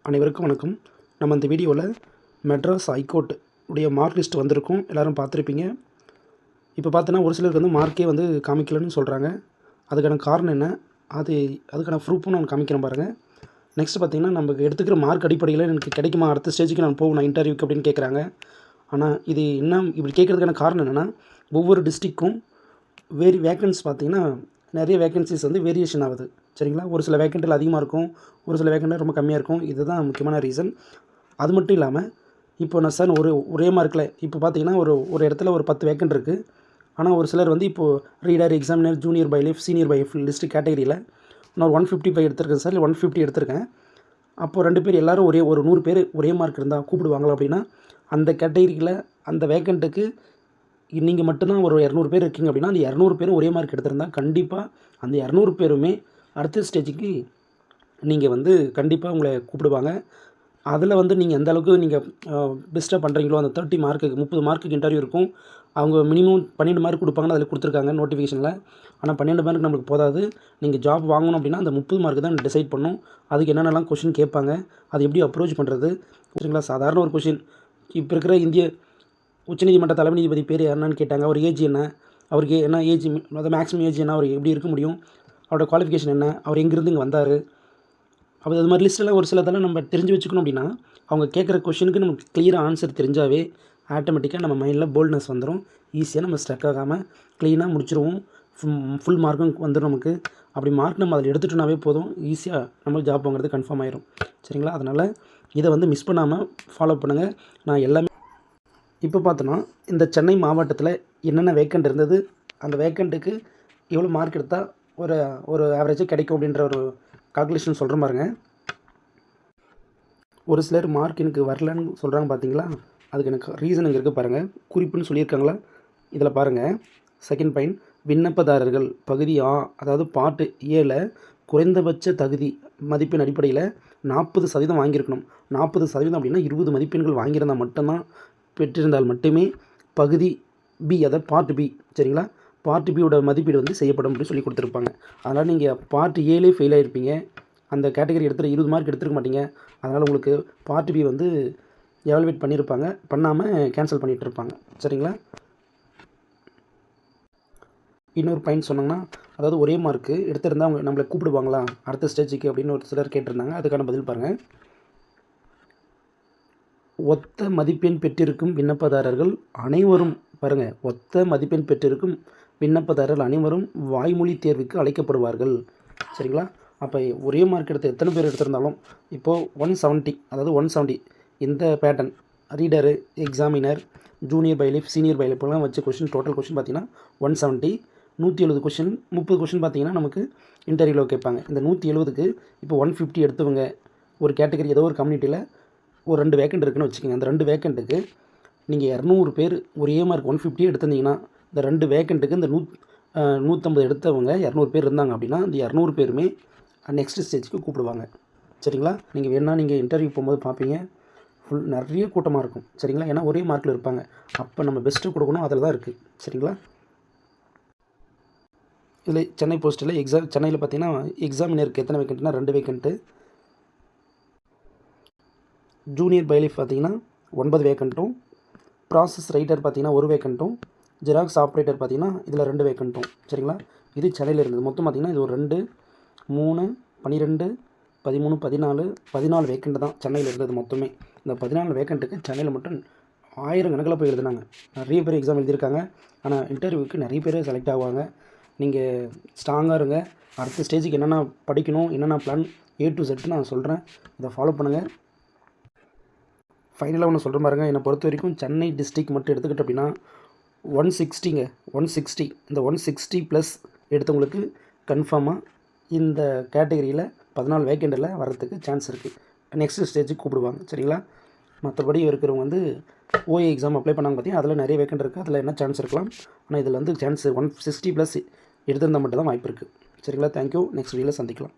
அனைவருக்கும் வணக்கம். நம்ம இந்த வீடியோவில் மெட்ராஸ் ஹைகோர்ட் உடைய மார்க் லிஸ்ட் வந்திருக்கும், எல்லோரும் பார்த்துருப்பீங்க. இப்போ பார்த்தோன்னா ஒரு சிலருக்கு வந்து மார்க்கே வந்து காமிக்கலன்னு சொல்கிறாங்க. அதுக்கான காரணம் என்ன, அதுக்கான ப்ரூஃபும் நான் காமிக்கிறேன் பாருங்கள். நெக்ஸ்ட் பார்த்திங்கன்னா, நமக்கு எடுத்துக்கிற மார்க் அடிப்படையில் எனக்கு கிடைக்குமா, அடுத்த ஸ்டேஜுக்கு நான் போகணும் இன்டர்வியூக்கு அப்படின்னு கேட்குறாங்க. ஆனால் இது என்ன இப்படி கேட்குறதுக்கான காரணம் என்னென்னா, ஒவ்வொரு டிஸ்ட்ரிக்கும் வேக்கன்ஸ் பார்த்திங்கன்னா நிறைய வேக்கன்சிஸ் வந்து வேரியேஷன் ஆகுது. சரிங்களா, ஒரு சில வேக்கண்ட்டில் அதிகமாக இருக்கும், ஒரு சில வேக்கண்ட்டில் ரொம்ப கம்மியாக இருக்கும். இதுதான் முக்கியமான ரீசன். அது மட்டும் இல்லாமல் இப்போ நான் சார் ஒரே மார்க்கில் இப்போ பார்த்தீங்கன்னா ஒரு இடத்துல ஒரு 10 வேக்கண்ட் இருக்குது. ஆனால் ஒரு சிலர் வந்து இப்போது reader, examiner, junior by life, senior by life list கேட்டகரியில் நான் ஒரு 155 எடுத்திருக்கேன் சார், இல்லை 150 எடுத்திருக்கேன். அப்போது 2 பேர் எல்லோரும் ஒரு 100 பேர் ஒரே மார்க் இருந்தால் கூப்பிடுவாங்களா அப்படின்னா, அந்த கேட்டகரியில் அந்த வேக்கண்ட்டுக்கு நீங்கள் மட்டும்தான் ஒரு 200 பேர் இருக்கீங்க அப்படின்னா, அந்த 200 பேரும் ஒரே மார்க் எடுத்திருந்தா கண்டிப்பாக அந்த 200 பேருமே அடுத்த ஸ்டேஜுக்கு நீங்கள் வந்து கண்டிப்பாக உங்களை கூப்பிடுவாங்க. அதில் வந்து நீங்கள் எந்த அளவுக்கு நீங்கள் பெஸ்ட்டாக பண்ணுறீங்களோ, அந்த 30 மார்க்குக்கு 30 மார்க்குக்கு இன்டர்வியூ இருக்கும். அவங்க மினிமம் 12 மார்க் கொடுப்பாங்கன்னு அதில் கொடுத்துருக்காங்க நோட்டிஃபிகேஷனில். ஆனால் 12 மார்க் நம்மளுக்கு போதாது. நீங்கள் ஜாப் வாங்கணும் அப்படின்னா அந்த 30 மார்க் தான் டிசைட் பண்ணும். அதுக்கு என்னென்னலாம் கொஷின் கேட்பாங்க, அது எப்படி அப்ரோச் பண்ணுறது. சரிங்களா, சாதாரண ஒரு கொஷின். இப்போ இருக்கிற இந்திய உச்சநீதிமன்ற தலைமை நீதிபதி பேர் என்னன்னு கேட்டாங்க. அவர் ஏஜ் என்ன, அவருக்கு என்ன ஏஜ், அது மேக்ஸிமம் ஏஜ் என்ன, அவர் எப்படி இருக்க முடியும், அவரோட குவாலிஃபிகேஷன் என்ன, அவர் எங்கேருந்து இங்கே வந்தார், அப்போ அது மாதிரி லிஸ்ட்டில் ஒரு சிலதெல்லாம் நம்ம தெரிஞ்சு வச்சுக்கணும். அப்படின்னா அவங்க கேட்குற கொஷினுக்கு நமக்கு கிளியராக ஆன்சர் தெரிஞ்சாவே ஆட்டோமேட்டிக்காக நம்ம மைண்டில் போல்ட்னஸ் வந்துடும். ஈஸியாக நம்ம ஸ்ட்ரக் ஆகாமல் க்ளீனாக முடிச்சிடுவோம். ஃபுல் மார்க்கும் வந்துடும் நமக்கு. அப்படி மார்க் நம்ம அதில் எடுத்துட்டோம்னாவே போதும், ஈஸியாக நம்ம ஜாப் வாங்குறது கன்ஃபார்ம் ஆயிரும். சரிங்களா, அதனால் இதை வந்து மிஸ் பண்ணாமல் ஃபாலோ பண்ணுங்கள். நான் எல்லாமே இப்போ பார்த்தோன்னா இந்த சென்னை மாவட்டத்தில் என்னென்ன வேக்கண்ட் இருந்தது, அந்த வேக்கண்ட்டுக்கு எவ்வளோ மார்க் எடுத்தால் ஒரு ஆவரேஜாக கிடைக்கும் அப்படின்ற ஒரு கால்குலேஷன் சொல்கிறேன் பாருங்கள். ஒரு சிலர் மார்க் எனக்கு வரலன்னு சொல்கிறாங்க பார்த்தீங்களா, அதுக்கு எனக்கு ரீசன் இங்கே இருக்குது பாருங்கள். குறிப்புன்னு சொல்லியிருக்காங்களா, இதில் பாருங்கள். செகண்ட் பாயிண்ட், விண்ணப்பதாரர்கள் பகுதி ஆ, அதாவது பார்ட் ஏல குறைந்தபட்ச தகுதி மதிப்பெண் அடிப்படையில் 40% வாங்கியிருக்கணும். 40% அப்படின்னா 20 மதிப்பெண்கள் வாங்கியிருந்தால் மட்டும்தான், பெற்றிருந்தால் மட்டுமே பகுதி பி, அதாவது பார்ட் பி. சரிங்களா, பார்ட் பியோட மதிப்பீடு வந்து செய்யப்படும் அப்படின்னு சொல்லி கொடுத்துருப்பாங்க. அதனால் நீங்கள் பார்ட் ஏலே ஃபெயில் ஆகிருப்பீங்க, அந்த கேட்டகரி எடுத்துகிட்டு 20 மார்க் எடுத்துருக்க மாட்டீங்க. அதனால் உங்களுக்கு பார்ட் பி வந்து எவாலுவேட் பண்ணியிருப்பாங்க, பண்ணாமல் கேன்சல் பண்ணிகிட்டு இருப்பாங்க. சரிங்களா, இன்னொரு பாயிண்ட் சொன்னாங்கன்னா, அதாவது ஒரே மார்க்கு எடுத்திருந்தால் அவங்க நம்மளை கூப்பிடுவாங்களா அடுத்த ஸ்டேஜுக்கு அப்படின்னு ஒரு சிலர் கேட்டிருந்தாங்க. அதுக்கான பதில் பாருங்கள். ஒத்த மதிப்பெண் பெற்றிருக்கும் விண்ணப்பதாரர்கள் அனைவரும் பாருங்கள், ஒத்த மதிப்பெண் பெற்றிருக்கும் விண்ணப்பதாரர்கள் அனைவரும் வாய்மொழி தேர்வுக்கு அழைக்கப்படுவார்கள். சரிங்களா, அப்போ ஒரே மார்க் எடுத்து எத்தனை பேர் எடுத்திருந்தாலும் இப்போது 170, அதாவது 170 இந்த pattern reader, examiner, junior by life, senior by லைஃப்லாம் வச்சு கொஷின், டோட்டல் கொஷின் பார்த்திங்கன்னா 170, 170 கொஷின், 30 கொஷின் பார்த்திங்கன்னா நமக்கு இன்டர்வியூவில் கேட்பாங்க. இந்த 170க்கு இப்போ 150 எடுத்தவங்க ஒரு கேட்டகரி ஏதோ ஒரு கம்யூனிட்டியில் ஒரு 2 வேக்கண்ட் இருக்குன்னு வச்சுக்கோங்க. அந்த 2 வேக்கண்ட்டுக்கு நீங்கள் 200 பேர் ஒரே மார்க் 150 எடுத்திருந்தீங்கன்னா, இந்த 2 வேக்கண்ட்டுக்கு இந்த 150 எடுத்தவங்க 200 பேர் இருந்தாங்க அப்படின்னா, இந்த 200 பேருமே நெக்ஸ்ட் ஸ்டேஜுக்கு கூப்பிடுவாங்க. சரிங்களா, நீங்கள் வேணால் நீங்கள் இன்டர்வியூ போகும்போது பார்ப்பீங்க, நிறைய கூட்டமாக இருக்கும். சரிங்களா, ஏன்னா ஒரே மார்க்கில் இருப்பாங்க. அப்போ நம்ம பெஸ்ட்டு கொடுக்கணும், அதில் தான் இருக்குது. சரிங்களா, இதில் சென்னை போஸ்ட்டில் சென்னையில் பார்த்தீங்கன்னா எக்ஸாமினருக்கு எத்தனை வேக்கண்ட்னா 2 வேக்கண்ட்டு, ஜூனியர் பை லைஃப் பார்த்திங்கன்னா 9 வேக்கண்ட்டும், ப்ராசஸ் ரைட்டர் பார்த்திங்கன்னா 1 வேக்கண்ட்டும், ஜெராக்ஸ் ஆப்ரேட்டர் பார்த்திங்கன்னா இதில் 2 வேக்கண்ட்டும். சரிங்களா, இது சென்னையில் இருந்தது. மொத்தம் பார்த்திங்கன்னா இது ஒரு 2, 3, 12, 13, 14 வேக்கண்ட் தான் சென்னையில் இருந்தது மொத்தமே. இந்த 14 வேக்கண்ட்டுக்கு சென்னையில் மட்டும் 1000 கணக்கில் போய் எழுதுனாங்க. நிறைய பேர் எக்ஸாம் எழுதியிருக்காங்க. ஆனால் இன்டர்வியூக்கு நிறைய பேர் செலக்ட் ஆகுவாங்க. நீங்கள் ஸ்ட்ராங்காக இருங்க. அடுத்த ஸ்டேஜுக்கு என்னென்ன படிக்கணும், என்னென்ன பிளான் A to Z நான் சொல்கிறேன், இதை ஃபாலோ பண்ணுங்கள். ஃபைனலாக ஒன்று சொல்கிற பாருங்க, என்னை பொறுத்த வரைக்கும் சென்னை டிஸ்ட்ரிக் மட்டும் எடுத்துக்கிட்டு அப்படின்னா 160ங்க, 160. இந்த 160 ப்ளஸ் எடுத்தவங்களுக்கு கன்ஃபார்மாக இந்த கேட்டகரியில் 14 வேக்கண்டில் வர்றதுக்கு சான்ஸ் இருக்குது. நெக்ஸ்ட் ஸ்டேஜுக்கு கூப்பிடுவாங்க. சரிங்களா, மற்றபடி இருக்கிறவங்க வந்து OA எக்ஸாம் அப்ளை பண்ணாங்க பார்த்தீங்கன்னா, அதில் நிறைய வேக்கண்ட் இருக்குது, அதில் என்ன சான்ஸ் இருக்கலாம். ஆனால் இதில் வந்து சான்ஸ் 160 ப்ளஸ் எடுத்திருந்தால் மட்டும் தான் வாய்ப்பு இருக்குது. சரிங்களா, தேங்க்யூ. நெக்ஸ்ட் வீடியோவில் சந்திக்கலாம்.